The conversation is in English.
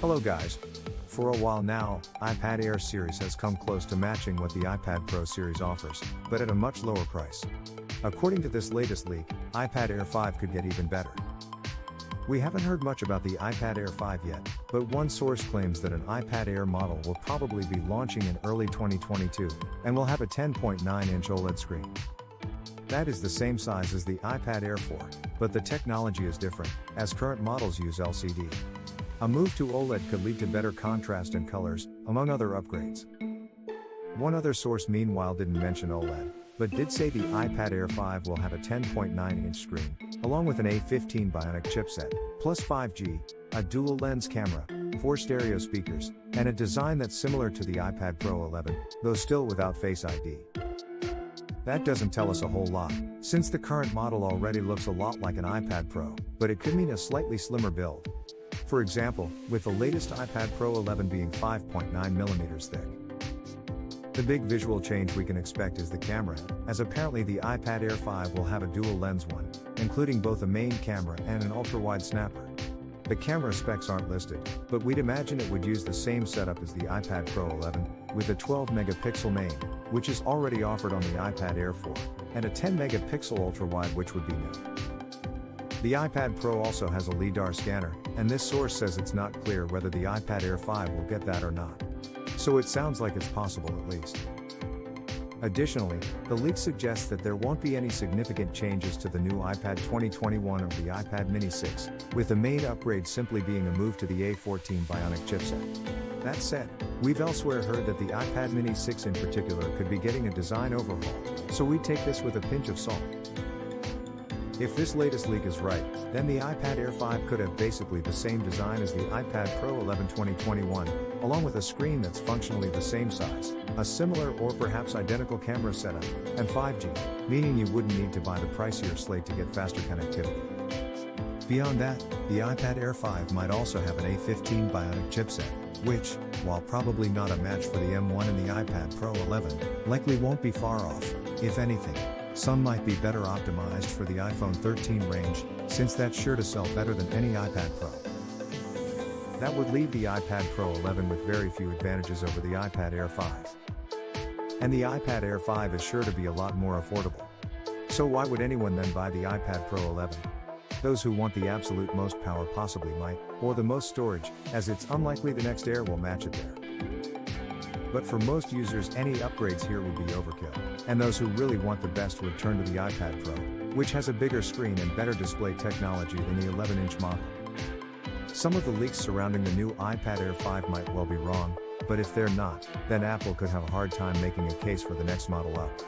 Hello guys. For a while now, iPad Air series has come close to matching what the iPad Pro series offers, but at a much lower price. According to this latest leak, iPad Air 5 could get even better. We haven't heard much about the iPad Air 5 yet, but one source claims that an iPad Air model will probably be launching in early 2022, and will have a 10.9-inch OLED screen. That is the same size as the iPad Air 4, but the technology is different, as current models use LCD. A move to OLED could lead to better contrast and colors, among other upgrades. One other source meanwhile didn't mention OLED, but did say the iPad Air 5 will have a 10.9-inch screen, along with an A15 Bionic chipset, plus 5G, a dual lens camera, 4 stereo speakers, and a design that's similar to the iPad Pro 11, though still without Face ID. That doesn't tell us a whole lot, since the current model already looks a lot like an iPad Pro, but it could mean a slightly slimmer build. For example, with the latest iPad Pro 11 being 5.9mm thick. The big visual change we can expect is the camera, as apparently the iPad Air 5 will have a dual lens one, including both a main camera and an ultra-wide snapper. The camera specs aren't listed, but we'd imagine it would use the same setup as the iPad Pro 11, with a 12-megapixel main, which is already offered on the iPad Air 4, and a 10-megapixel ultra-wide, which would be new. The iPad Pro also has a LiDAR scanner, and this source says it's not clear whether the iPad Air 5 will get that or not. So it sounds like it's possible at least. Additionally, the leak suggests that there won't be any significant changes to the new iPad 2021 or the iPad mini 6, with the main upgrade simply being a move to the A15 Bionic chipset. That said, we've elsewhere heard that the iPad mini 6 in particular could be getting a design overhaul, so we take this with a pinch of salt. If this latest leak is right, then the iPad Air 5 could have basically the same design as the iPad Pro 11 2021, along with a screen that's functionally the same size, a similar or perhaps identical camera setup, and 5G, meaning you wouldn't need to buy the pricier slate to get faster connectivity. Beyond that, the iPad Air 5 might also have an A15 Bionic chipset, which, while probably not a match for the M1 and the iPad Pro 11, likely won't be far off. If anything, some might be better optimized for the iPhone 13 range, since that's sure to sell better than any iPad Pro. That would leave the iPad Pro 11 with very few advantages over the iPad Air 5. And the iPad Air 5 is sure to be a lot more affordable. So why would anyone then buy the iPad Pro 11? Those who want the absolute most power possibly might, or the most storage, as it's unlikely the next Air will match it there. But for most users, any upgrades here would be overkill, and those who really want the best would turn to the iPad Pro, which has a bigger screen and better display technology than the 11-inch model. Some of the leaks surrounding the new iPad Air 5 might well be wrong, but if they're not, then Apple could have a hard time making a case for the next model up.